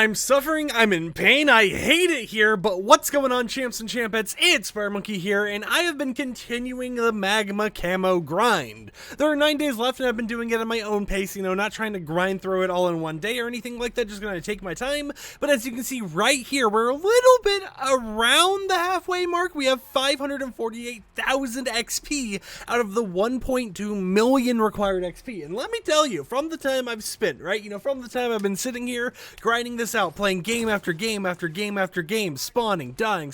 I'm suffering, I'm in pain, I hate it here, but what's going on, champs and champettes? It's FireMonkey here, and I have been continuing the magma camo grind. There are 9 days left, and I've been doing it at my own pace, not trying to grind through it all in one day or anything like that, just gonna take my time. But as you can see right here, we're a little bit around the halfway mark. We have 548,000 XP out of the 1.2 million required XP. And let me tell you, from the time I've spent, from the time I've been sitting here, grinding this out, playing game after game after game after game, spawning, dying,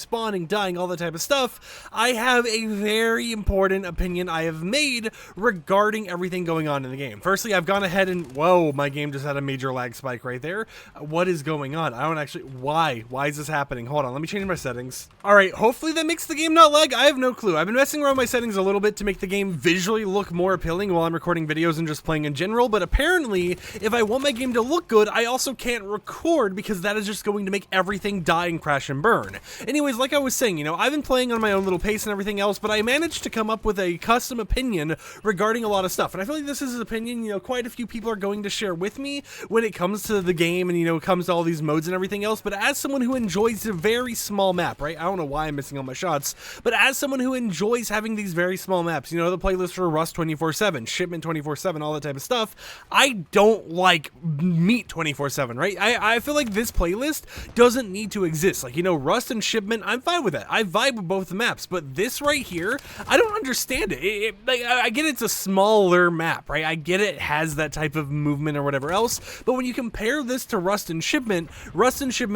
all that type of stuff, I have a very important opinion I have made regarding everything going on in the game. Firstly, I've gone ahead and, whoa, my game just had a major lag spike right there. What is going on? I don't actually, why is this happening? Hold on, let me change my settings. All right, hopefully that makes the game not lag. I have no clue. I've been messing around with my settings a little bit to make the game visually look more appealing while I'm recording videos and just playing in general, but apparently, if I want my game to look good, I also can't record because that is just going to make everything die and crash and burn. Anyways, like I was saying, I've been playing on my own little pace and everything else, but I managed to come up with a custom opinion regarding a lot of stuff. And I feel like this is an opinion, quite a few people are going to share with me when it comes to the game and, it comes to all these modes and everything else. But as someone who enjoys a very small map, right? I don't know why I'm missing all my shots, but as someone who enjoys having these very small maps, the playlist for Rust 24/7, Shipment 24/7, all that type of stuff, I don't like meat 24/7, right? I feel like this playlist doesn't need to exist. Like, Rust and Shipment, I'm fine with that. I vibe with both the maps, but this right here, I don't understand it. I get it's a smaller map, right? I get it has that type of movement or whatever else, but when you compare this to Rust and Shipment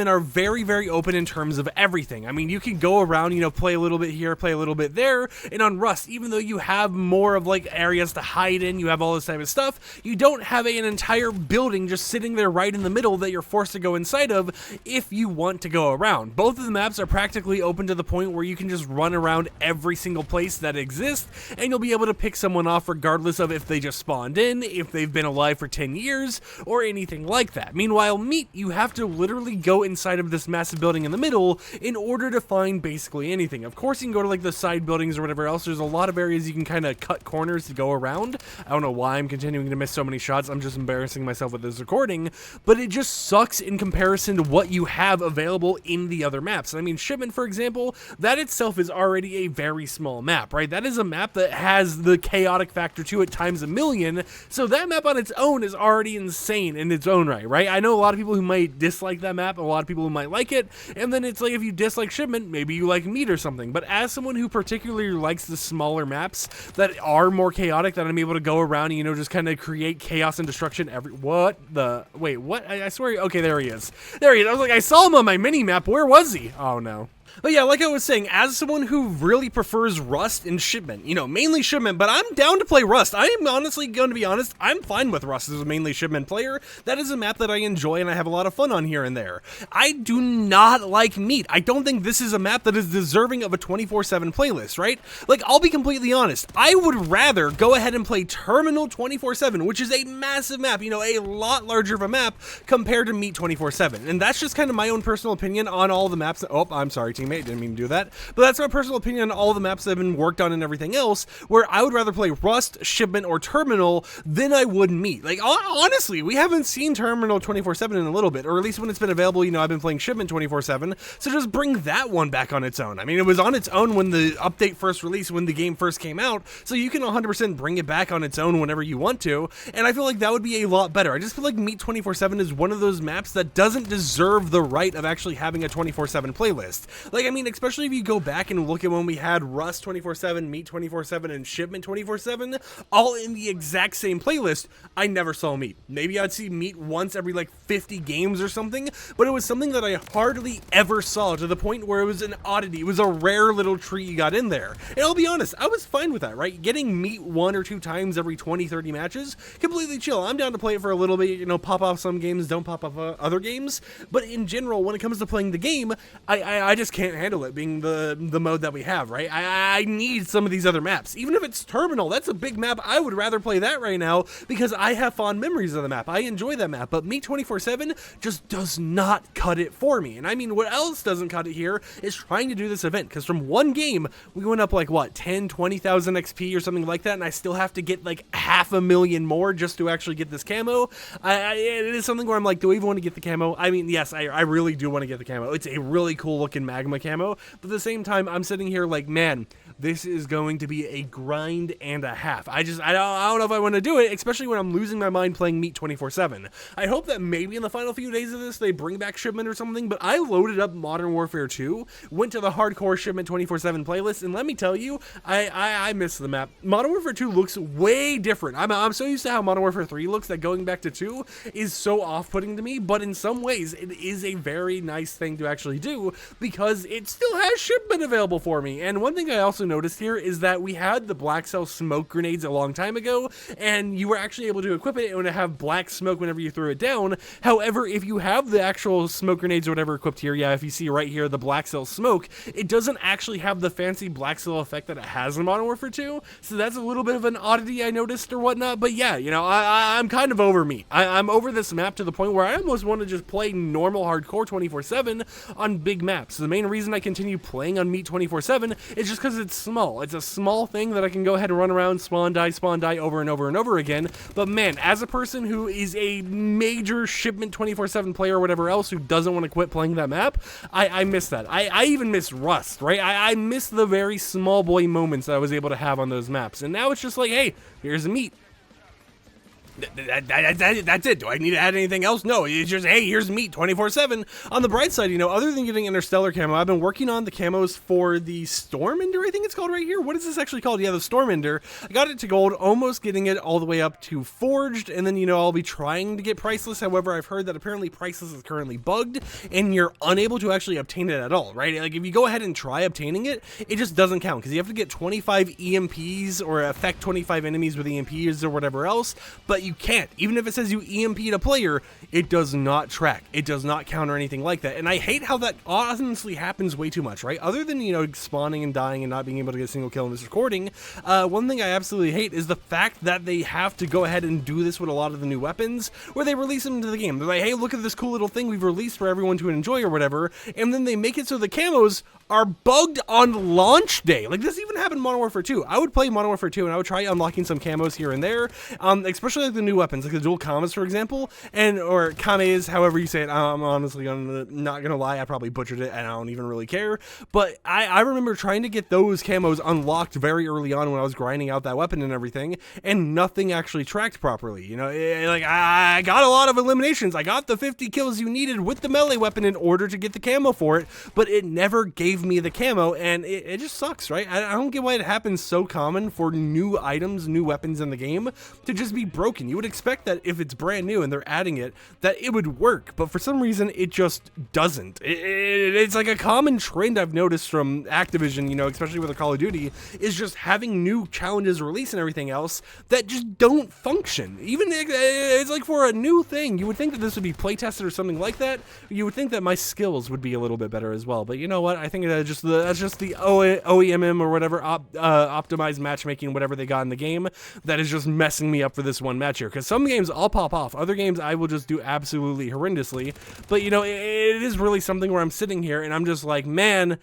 are very, very open in terms of everything. I mean, you can go around, play a little bit here, play a little bit there, and on Rust, even though you have more of like areas to hide in, you have all this type of stuff, you don't have an entire building just sitting there right in the middle that you're forced to go inside of if you want to go around. Both of the maps are practically open to the point where you can just run around every single place that exists, and you'll be able to pick someone off regardless of if they just spawned in, if they've been alive for 10 years, or anything like that. Meanwhile, meat, you have to literally go inside of this massive building in the middle in order to find basically anything. Of course, you can go to like the side buildings or whatever else. There's a lot of areas you can kind of cut corners to go around. I don't know why I'm continuing to miss so many shots. I'm just embarrassing myself with this recording, but it just sucks in comparison to what you have available in the other maps. I mean, Shipment, for example, that itself is already a very small map, right? That is a map that has the chaotic factor to it times a million, so that map on its own is already insane in its own right? I know a lot of people who might dislike that map, a lot of people who might like it, and then it's like if you dislike Shipment, maybe you like meat or something, but as someone who particularly likes the smaller maps that are more chaotic, that I'm able to go around and, just kind of create chaos and destruction wait, what? I swear, okay, there he is. I was like, I saw him on my mini-map, where was he? Oh no. But yeah, like I was saying, as someone who really prefers Rust and Shipment, mainly Shipment, but I'm down to play Rust. I am honestly going to be honest, I'm fine with Rust as a mainly Shipment player. That is a map that I enjoy and I have a lot of fun on here and there. I do not like meat. I don't think this is a map that is deserving of a 24/7 playlist, right? Like, I'll be completely honest. I would rather go ahead and play Terminal 24/7, which is a massive map, a lot larger of a map compared to meat 24/7. And that's just kind of my own personal opinion on all the maps. Oh, I'm sorry, teammate. Didn't mean to do that, but that's my personal opinion on all the maps that have been worked on and everything else, where I would rather play Rust, Shipment, or Terminal than I would meat. Like, honestly, we haven't seen Terminal 24/7 in a little bit, or at least when it's been available, I've been playing Shipment 24/7, so just bring that one back on its own. I mean, it was on its own when the update first released, when the game first came out, so you can 100% bring it back on its own whenever you want to, and I feel like that would be a lot better. I just feel like meat 24/7 is one of those maps that doesn't deserve the right of actually having a 24/7 playlist. Like, I mean, especially if you go back and look at when we had Rust 24/7, Meat 24/7, and Shipment 24/7, all in the exact same playlist, I never saw Meat. Maybe I'd see Meat once every like 50 games or something, but it was something that I hardly ever saw, to the point where it was an oddity. It was a rare little treat you got in there. And I'll be honest, I was fine with that, right? Getting Meat 1 or 2 times every 20, 30 matches, completely chill. I'm down to play it for a little bit, pop off some games, don't pop off other games, but in general, when it comes to playing the game, I just can't handle it being the mode that we have, right? I need some of these other maps. Even if it's Terminal, that's a big map. I would rather play that right now because I have fond memories of the map. I enjoy that map, but Meet 24/7 just does not cut it for me. And I mean, what else doesn't cut it here is trying to do this event, because from one game, we went up like, what, 10, 20,000 XP or something like that, and I still have to get like 500,000 more just to actually get this camo. It is something where I'm like, do I even want to get the camo? I mean, yes, I really do want to get the camo. It's a really cool looking magma camo, but at the same time, I'm sitting here like, man, this is going to be a grind and a half. I don't know if I want to do it, especially when I'm losing my mind playing Meet 24/7. I hope that maybe in the final few days of this, they bring back Shipment or something, but I loaded up Modern Warfare 2, went to the hardcore Shipment 24/7 playlist, and let me tell you, I miss the map. Modern Warfare 2 looks way different. I'm so used to how Modern Warfare 3 looks that going back to 2 is so off-putting to me, but in some ways, it is a very nice thing to actually do because it still has Shipment available for me. And one thing I also noticed here is that we had the black cell smoke grenades a long time ago, and you were actually able to equip it and have black smoke whenever you threw it down. However, if you have the actual smoke grenades or whatever equipped here, yeah, if you see right here the black cell smoke, it doesn't actually have the fancy black cell effect that it has in Modern Warfare 2, so that's a little bit of an oddity I noticed or whatnot. But yeah, you know, I'm kind of over Meat. I'm over this map to the point where I almost want to just play normal hardcore 24/7 on big maps. The main reason I continue playing on Meet 24/7 is just because it's small. It's a small thing that I can go ahead and run around, spawn die over and over and over again. But man, as a person who is a major Shipment 24/7 player or whatever else who doesn't want to quit playing that map, I miss that. I even miss Rust, right? I miss the very small boy moments that I was able to have on those maps. And now it's just like, hey, here's a Meet. That's it. Do I need to add anything else? No, it's just, hey, here's Meat 24/7. On the bright side, you know, other than getting Interstellar camo, I've been working on the camos for the Stormender, I think it's called right here. What is this actually called? Yeah, the Stormender. I got it to gold, almost getting it all the way up to Forged, and then, you know, I'll be trying to get Priceless. However, I've heard that apparently Priceless is currently bugged, and you're unable to actually obtain it at all, right? Like, if you go ahead and try obtaining it, it just doesn't count, because you have to get 25 EMPs or affect 25 enemies with EMPs or whatever else, but you can't. Even if it says you EMP'd a player, it does not track. It does not count or anything like that. And I hate how that honestly happens way too much, right? Other than, you know, spawning and dying and not being able to get a single kill in this recording, one thing I absolutely hate is the fact that they have to go ahead and do this with a lot of the new weapons, where they release them into the game. They're like, hey, look at this cool little thing we've released for everyone to enjoy or whatever, and then they make it so the camos are bugged on launch day. Like, this even happened in Modern Warfare 2. I would play Modern Warfare 2 and I would try unlocking some camos here and there, especially like the new weapons, like the dual kamas, for example, or kames, however you say it. I'm honestly not gonna lie, I probably butchered it and I don't even really care. But I remember trying to get those camos unlocked very early on when I was grinding out that weapon and everything, and nothing actually tracked properly. You know, like, I got a lot of eliminations. I got the 50 kills you needed with the melee weapon in order to get the camo for it, but it never gave me the camo, and it just sucks, right? I don't get why it happens so common for new items, new weapons in the game to just be broken. You would expect that if it's brand new and they're adding it, that it would work, but for some reason it just doesn't. It's like a common trend I've noticed from Activision, you know, especially with the Call of Duty, is just having new challenges released and everything else that just don't function. Even it's like for a new thing, you would think that this would be play tested or something like that. You would think that my skills would be a little bit better as well, but you know what? I think that's just the OEMM or whatever optimized matchmaking, whatever they got in the game, that is just messing me up for this one match here. Because some games I'll pop off, other games I will just do absolutely horrendously. But you know, it is really something where I'm sitting here and I'm just like, man,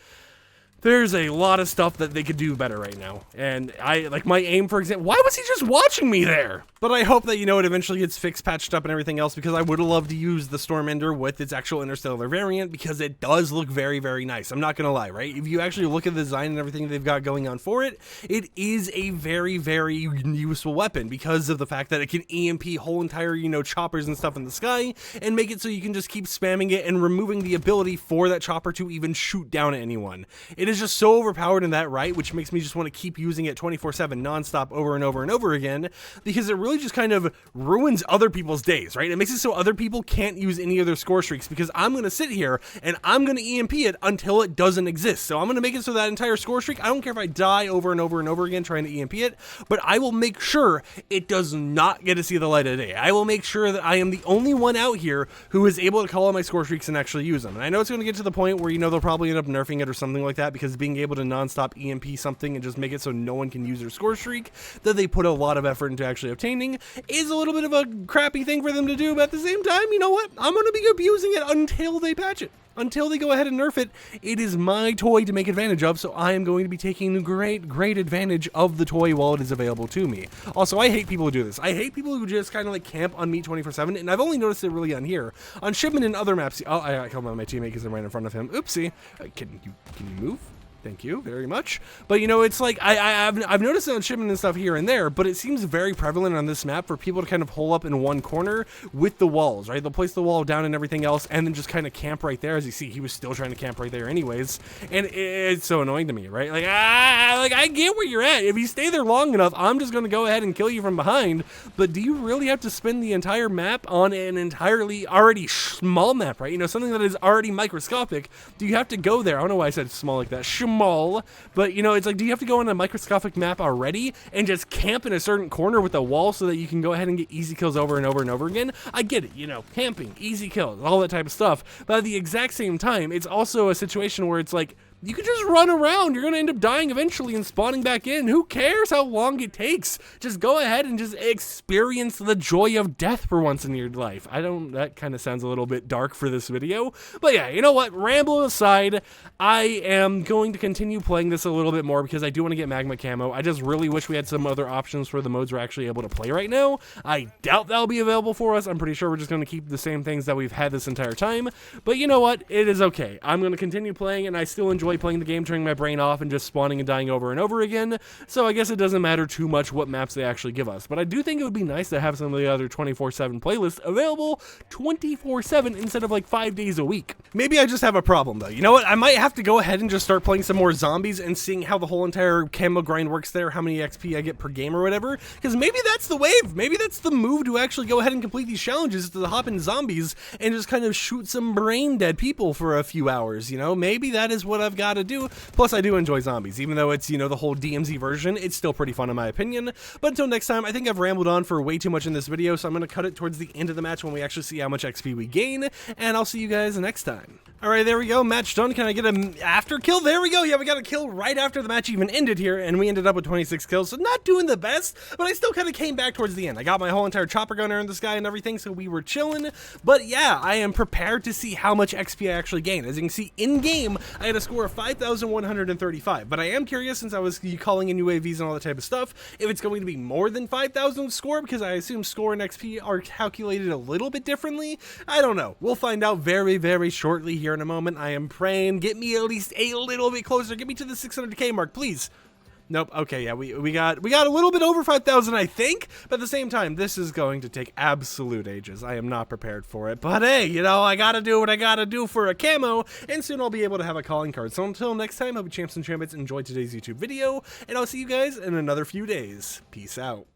there's a lot of stuff that they could do better right now. And like my aim, for example, why was he just watching me there? But I hope that, you know, it eventually gets fixed, patched up and everything else, because I would have loved to use the Stormender with its actual Interstellar variant, because it does look very, very nice. I'm not going to lie, right? If you actually look at the design and everything they've got going on for it, it is a very, very useful weapon because of the fact that it can EMP whole entire, you know, choppers and stuff in the sky and make it so you can just keep spamming it and removing the ability for that chopper to even shoot down at anyone. It is is just so overpowered in that right, which makes me just want to keep using it 24/7 nonstop over and over and over again, because it really just kind of ruins other people's days, right? It makes it so other people can't use any of their score streaks, because I'm going to sit here and I'm going to EMP it until it doesn't exist. So I'm going to make it so that entire score streak, I don't care if I die over and over and over again trying to EMP it, but I will make sure it does not get to see the light of day. I will make sure that I am the only one out here who is able to call out my score streaks and actually use them. And I know it's going to get to the point where, they'll probably end up nerfing it or something like that, because being able to nonstop EMP something and just make it so no one can use their score streak that they put a lot of effort into actually obtaining is a little bit of a crappy thing for them to do. But at the same time, you know what? I'm going to be abusing it until they patch it. Until they go ahead and nerf it. It is my toy to make advantage of, so I am going to be taking great advantage of the toy while it is available to me. Also, I hate people who do this. I hate people who just kind of like camp on meat 24/7, and I've only noticed it really on here. On shipment and other maps, oh, I got killed by my teammate because I'm right in front of him. Oopsie. Can you move? Thank you very much. But it's like I've noticed it on shipment and stuff here and there, but it seems very prevalent on this map for people to kind of hole up in one corner with the walls, right? They'll place the wall down and everything else, and then just kind of camp right there. As you see, he was still trying to camp right there anyways, and it's so annoying to me, right? Like I get where you're at. If you stay there long enough, I'm just going to go ahead and kill you from behind. But do you really have to spend the entire map on an entirely already small map, right? Something that is already microscopic. Do you have to go there? I don't know why I said small like that. Small, but it's like, do you have to go on a microscopic map already and just camp in a certain corner with a wall so that you can go ahead and get easy kills over and over and over again? I get it, camping, easy kills, all that type of stuff, but at the exact same time, it's also a situation where it's like, you could just run around. You're going to end up dying eventually and spawning back in. Who cares how long it takes? Just go ahead and just experience the joy of death for once in your life. That kind of sounds a little bit dark for this video. But yeah, you know what? Ramble aside, I am going to continue playing this a little bit more because I do want to get magma camo. I just really wish we had some other options for the modes we're actually able to play right now. I doubt that'll be available for us. I'm pretty sure we're just going to keep the same things that we've had this entire time. But you know what? It is okay. I'm going to continue playing, and I still enjoy playing the game, turning my brain off and just spawning and dying over and over again, so I guess it doesn't matter too much what maps they actually give us. But I do think it would be nice to have some of the other 24/7 playlists available 24/7 instead of like 5 days a week. Maybe I just have a problem though. You know what? I might have to go ahead and just start playing some more zombies and seeing how the whole entire camo grind works there, how many XP I get per game or whatever, because maybe that's the wave. Maybe that's the move to actually go ahead and complete these challenges, to hop in zombies and just kind of shoot some brain dead people for a few hours. Maybe that is what I've got to do. Plus, I do enjoy zombies, even though it's, the whole DMZ version. It's still pretty fun in my opinion. But until next time, I think I've rambled on for way too much in this video, so I'm going to cut it towards the end of the match when we actually see how much XP we gain, and I'll see you guys next time. Alright, there we go. Match done. Can I get an after kill? There we go. Yeah, we got a kill right after the match even ended here, and we ended up with 26 kills, so not doing the best, but I still kind of came back towards the end. I got my whole entire chopper gunner in the sky and everything, so we were chilling. But yeah, I am prepared to see how much XP I actually gain. As you can see, in-game, I had a score of 5,135, but I am curious, since I was calling in UAVs and all that type of stuff, if it's going to be more than 5,000 score, because I assume score and XP are calculated a little bit differently. I don't know. We'll find out very, very shortly here in a moment. I am praying, get me at least a little bit closer. Get me to the 600k mark, please. Nope. Okay, yeah, we got a little bit over 5,000, I think, but at the same time, this is going to take absolute ages. I am not prepared for it, but hey, I gotta do what I gotta do for a camo, and soon I'll be able to have a calling card. So until next time, I hope you champs and champions enjoyed today's YouTube video, and I'll see you guys in another few days. Peace out.